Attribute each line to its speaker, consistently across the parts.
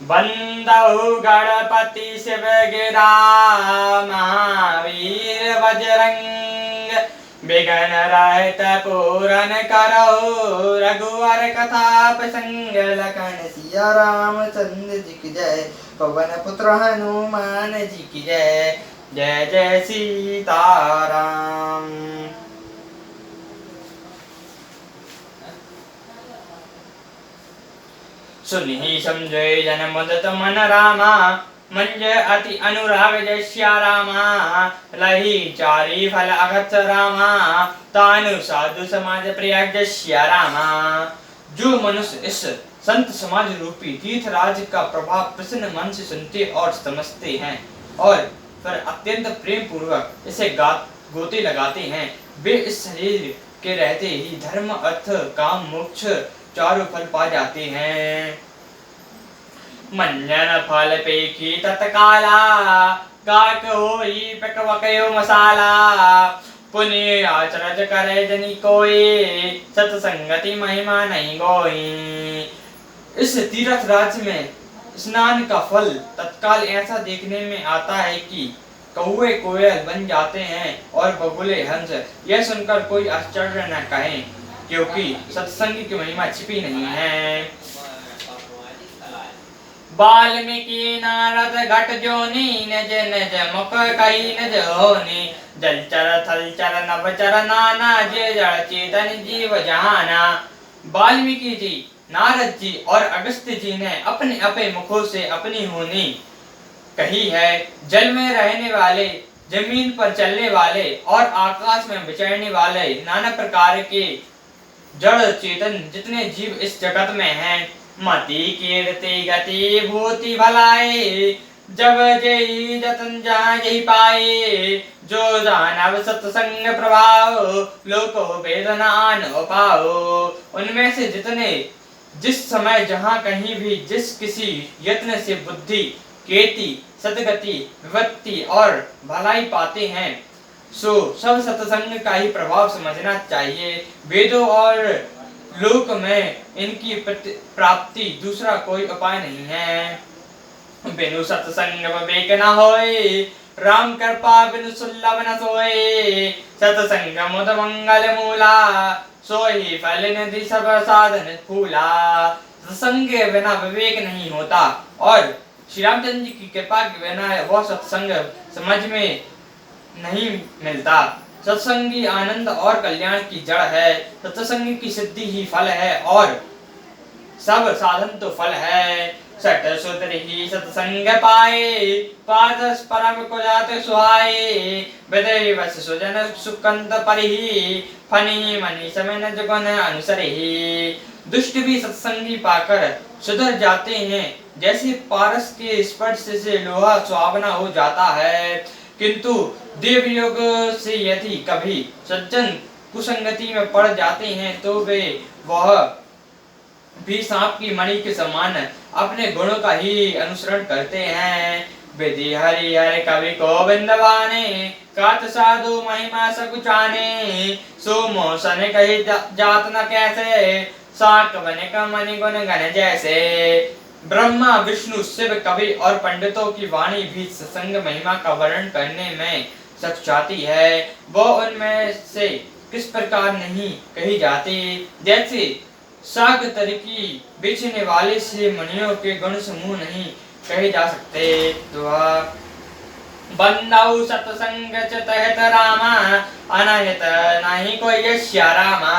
Speaker 1: बंदहु गणपति शिव गिरा महावीर बजरंग विघ्न रहित पूरन करो रघुवर कथा प्रसंग लखन सिया रामचंद्र जी की जय पवन पुत्र हनुमान जी की जय जय जय सीताराम। सुनि समझे जन मदत मन रामा मंज अति अनुराग जय श्या रामा लही चारी फल अगत रामा तानु साधु समाज प्रिय जय श्या रामा। जो मनुष्य इस संत समाज रूपी तीर्थराज का प्रभाव प्रसन्न मन से सुनते और समझते हैं और फिर अत्यंत प्रेम पूर्वक इसे गोते लगाते हैं, वे इस शरीर के रहते ही धर्म अर्थ काम मोक्ष चारों फल पा जाते हैं। मंजन फल पेखी तत्काला काक होई पकवकयो मसाला पुण्य आचरज करे जनी कोई सत्संगति महिमा नहीं गोई। इस तीर्थ राज्य में स्नान का फल तत्काल ऐसा देखने में आता है कि कौवे कोयल बन जाते हैं और बगुले हंस। यह सुनकर कोई आश्चर्य न कहें, क्योंकि सत्संग की महिमा छिपी नहीं है। वाल्मीकि नारद घट जोनी निज निज मुख कही निज होनी जलचर थलचर नभचर नाना जे जड़ चेतन जीव जाना। वाल्मीकि जी, नारद जी और अगस्त्य जी ने अपने अपने मुखों से अपनी होनी कही है। जल में रहने वाले, जमीन पर चलने वाले और आकाश में विचरने वाले नाना प्रकार के जड़ चेतन जितने जीव इस जगत में हैं, मति कीर्ति गति भूति भलाई जब जय जतन जहाँ यही पाए जो जानव सत्संग प्रभाव लोको वेदना न पाओ। उनमें से जितने जिस समय जहाँ कहीं भी जिस किसी यत्न से बुद्धि कीर्ति सदगति विपत्ति और भलाई पाते हैं, सो सब सत्संग का ही प्रभाव समझना चाहिए। वेदों और लोक में इनकी प्राप्ति दूसरा कोई उपाय नहीं है। बिनु सत्संग विवेक न होए राम कृपा बिनु सुलभ न सोए सत्संग मुद मंगल मूला सोई फल निधि सब साधन फूला। सत्संग के बिना विवेक नहीं होता और श्री रामचंद्र जी की कृपा के बिना वह सत्संग समझ में नहीं मिलता। सत्संगी आनंद और कल्याण की जड़ है। सत्संग की सिद्धि ही फल है और सब साधन तो फल है। सट सुतर ही सत्संग पाए पादस परम को जाते सुहाए विदय वस सुजन सुकंत परिही फनी मनी समय न जगन अनुसरही। दुष्ट भी सत्संगी पाकर सुधर जाते हैं, जैसे पारस के स्पर्श से लोहा सुहावना हो जाता है। किंतु देवयोग से यदि कभी सज्जन कुसंगति में पड़ जाते हैं तो वे वह भी सांप की मणि के समान अपने गुणों का ही अनुसरण करते हैं। विधि हरि हरि कवि गोविंद वाने कात साधु महिमा सकुचाने सो मोसन कही जात न कैसे साक बने का मणि गुण गण जैसे। ब्रह्मा विष्णु शिव कवि और पंडितों की वाणी भी सत्संग महिमा का वर्णन करने में सकुचाती है। वो उनमें से किस प्रकार नहीं कही जाती, जैसे साग तरकी बेचने वाले से मणियों के गुण समूह नहीं कहे जा सकते। बंदाऊ सत्संग चित रामा अनहित नहीं कोई यश्या रामा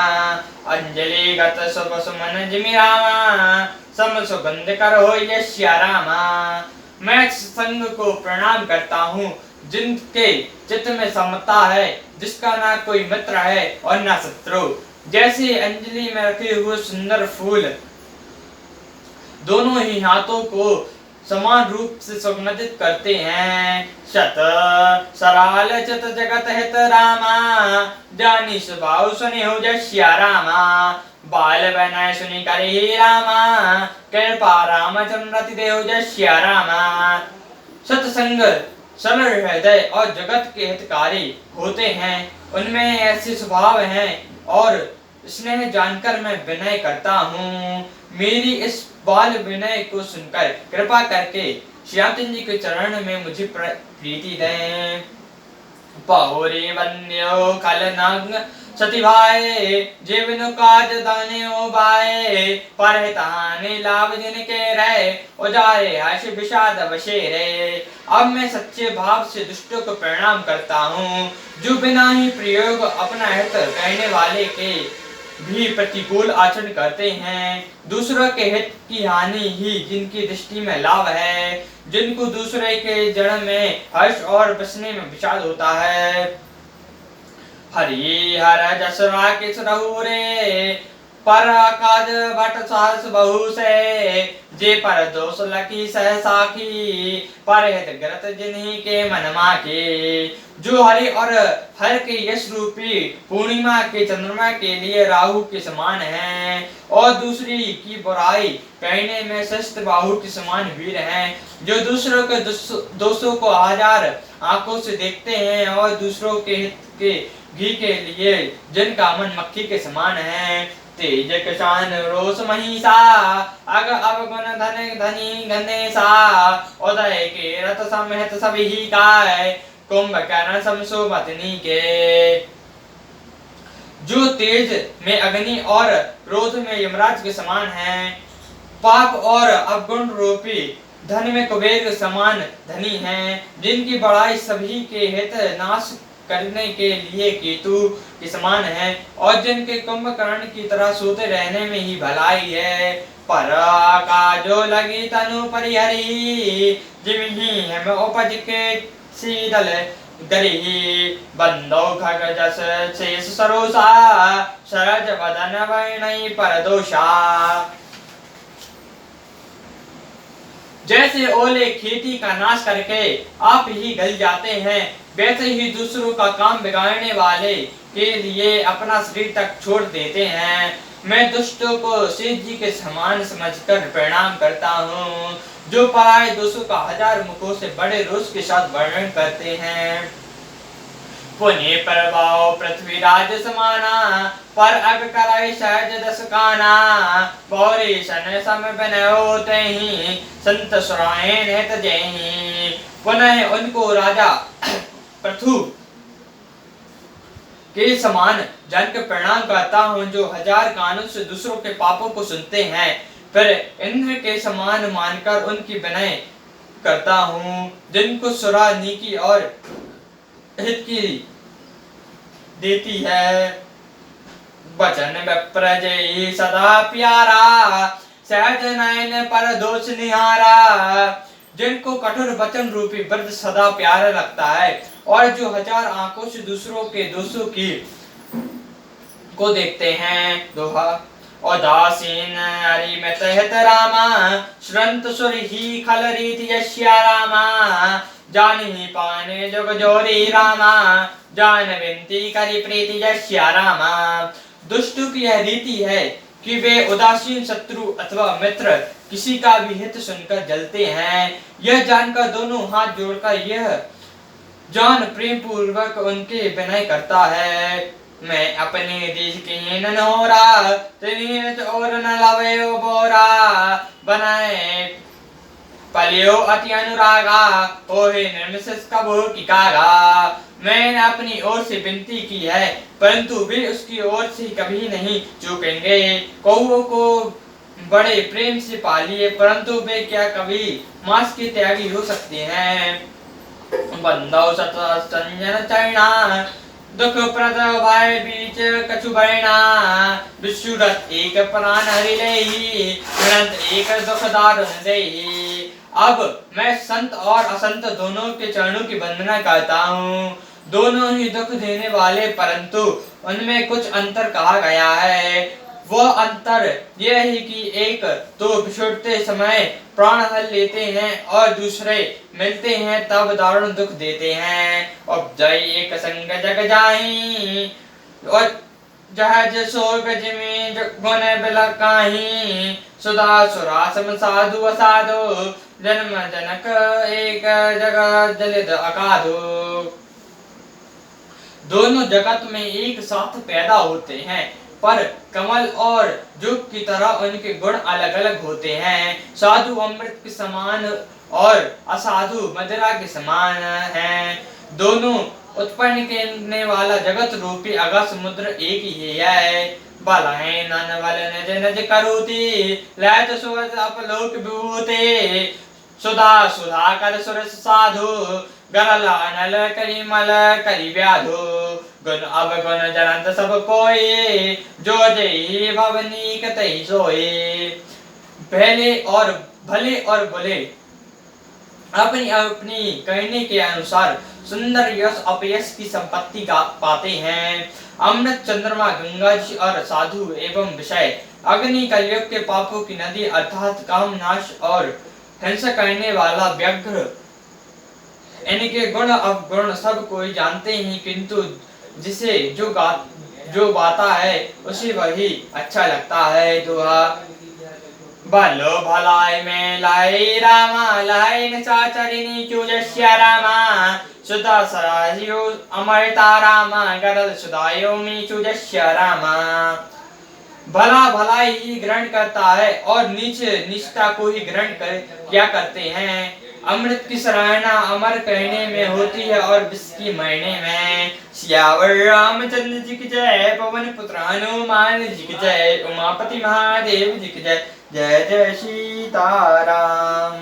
Speaker 1: अंजलि गत शुभ सुमन जिमि रामा सम सुगंध कर हो यश्या रामा। मैं सत्संग को प्रणाम करता हूँ जिनके चित्त में समता है, जिसका ना कोई मित्र है और ना शत्रु। जैसे अंजलि में रखे हुए सुंदर फूल दोनों ही हाथों को समान रूप से सुगंधित करते हैं। शत सराल चित जगत हित रामा जानी स्वभाव सुनि हो जश्या रामा बाल बनय सुनि करे रामा कृपा रामचंद्र देव जश्या रामा। सत्संग सरल हृदय और जगत के हितकारी होते हैं, उनमें ऐसे स्वभाव हैं और स्नेह जानकर मैं विनय करता हूँ। मेरी इस बाल विनय को सुनकर कृपा करके श्यामचंद्र जी के चरण में मुझे प्रीति दें। पहुरी बन्यो खल नंग सती भाए जीवन काज दान्यो बाए पर ताने लाभ जिनके रहे उजारे हर्ष विषाद बशेरे। अब मैं सच्चे भाव से दुष्टों को प्रणाम करता हूँ जो बिना ही प्रयोग अपना हित कहने वाले के भी प्रतिकूल आचरण करते हैं। दूसरों के हित की हानि ही जिनकी दृष्टि में लाभ है, जिनको दूसरे के जड़ में हर्ष और बसने में विषाद होता है। हरि हर जसरा किस रहु रे पर काज भट सहस बहु से जे पर दोष लकी सह साखी पर हित ग्रत जिन्हीं के मन माके। जो हरि और हर के यश रूपी पूर्णिमा के चंद्रमा के लिए राहु के समान है और दूसरी की बुराई कहने में शस्त्र बाहु के समान वीर हैं। जो दूसरों के दोषों को हजार आंखों से देखते हैं और दूसरों के हित के घी के लिए जिनका मन मक्खी के समान है। तेज किसान रोष महिषा अग अवगुण धन धनी गणेशा उदय के रथ समेत सभी काय कुंभकर्ण समसुमतनी के। जो तेज में अग्नि और क्रोध में यमराज के समान है, पाप और अवगुण रूपी धन में कुबेर के समान धनी हैं, जिनकी बड़ाई सभी के हित नाश करने के लिए केतु के समान है और जिनके कुंभकर्ण की तरह सोते रहने में ही भलाई है। पर का जो लगी तनु परिहरी जिम ही हम उपज के शीतल गरी बंदो खग जस शेष सरोसा सरज बदन वैणई परदोषा। जैसे ओले खेती का नाश करके आप ही गल जाते हैं, वैसे ही दूसरों का काम बिगाड़ने वाले के लिए अपना शरीर तक छोड़ देते हैं। मैं दुष्टों को शिव जी के समान समझकर प्रणाम करता हूँ, जो पराये दोषों का हजार मुखों से बड़े रोष के साथ वर्णन करते हैं। पुण्य प्रभाव पृथ्वी राज समाना पर अग कराई सहज दस काना बौरी सन सम बनयो तेहि संत सुरायन हित जेहि। पुनः उनको राजा पृथु के समान जानकर प्रणाम करता हूँ, जो हजार कानों से दूसरों के पापों को सुनते हैं, फिर इंद्र के समान मानकर उनकी विनय करता हूँ, जिनको सुरा नीकी और हित की देती है। वचन विप्रजय सदा प्यारा सहज नयन पर दोष निहारा। जिनको कठोर वचन रूपी व्रत सदा प्यारा लगता है और जो हजार आंखों से दूसरों के दोषों की को देखते हैं। दोहा उदासीन हरि में तहत रामा श्रंत सुर ही खल रीति यश्या रामा जान ही पाने जुग जोरी रामा जान विनती करी प्रीति यश्या रामा। दुष्टों की यह रीति है कि वे उदासीन शत्रु अथवा मित्र किसी का भी हित सुनकर जलते हैं। यह जानकर दोनों हाथ जोड़कर यह जान प्रेम पूर्वक उनके विनय करता है। मैं अपने देश की ननोरा तेरी और न लवयो बोरा बनाए पलियो अति अनुरागा ओहे निर्मिस कबो की कागा। मैंने अपनी ओर से विनती की है, परंतु वे उसकी ओर से कभी नहीं चूकेंगे। कौओं को बड़े प्रेम से पालिए, परंतु वे क्या कभी मांस के त्यागी हो सकते हैं। बंदो सत संजन चरणा दुख प्रद भय बीच कछु बरना विश्वरथ एक प्राण हरि लेहि अनंत एक दुख दारुण देहि। अब मैं संत और असंत दोनों के चरणों की वंदना करता हूँ। दोनों ही दुख देने वाले, परंतु उनमें कुछ अंतर कहा गया है। वह अंतर यह है कि एक तो बिछुड़ते समय प्राण हल लेते हैं और दूसरे मिलते हैं तब दारुण दुख देते हैं। और जय एक संग जग जाहि और जहाज सोग जिमी गुण बिलकाहि सुधा सुरा सम साधु असाधु जन्म जनक एक जगह जलिद अकाधु। दोनों जगत में एक साथ पैदा होते हैं, पर कमल और जुग की तरह उनके गुण अलग अलग होते हैं। साधु अमृत के समान और असाधु मदिरा के समान हैं। दोनों उत्पन्न करने वाला जगत रूपी अगा समुद्र एक ही है। बलहे नन बल निज निज करुति लैत सुवत अपलोक विभूते। सुधा सुधा कर सुरस साधु गरल अनल करी मल करी व्याधु। गुण अवगुण जनंत सब कोई जो जय भवनी कतई सोए। भले और बुरे अपनी अपनी कहने के अनुसार सुंदर यश अपयश की संपत्ति का पाते हैं। अमृत चंद्रमा गंगा जी और साधु एवं विषय अग्नि कलयुग के पापों की नदी अर्थात काम नाश और हिंसा करने वाला व्याघ्र इनके गुण अवगुण सब कोई जानते ही, किंतु जिसे जो बाता है उसे वही अच्छा लगता है। दोहा भलो भलाई में लाई रामा लाई न चाचरिनी चूजस्य रामा। सुधा सरायो अमृता रामा गरल सुधायो मी चूजस्य रामा। भला भलाई ही ग्रहण करता है और नीच निष्ठा को ही ग्रहण किया करते हैं। अमृत की सराहना अमर कहने में होती है और विष की मरने में। सियावर रामचंद्र जी की जय, पवन पुत्र हनुमान जी की जय, उमापति महादेव जी की जय। जय जय सीताराम।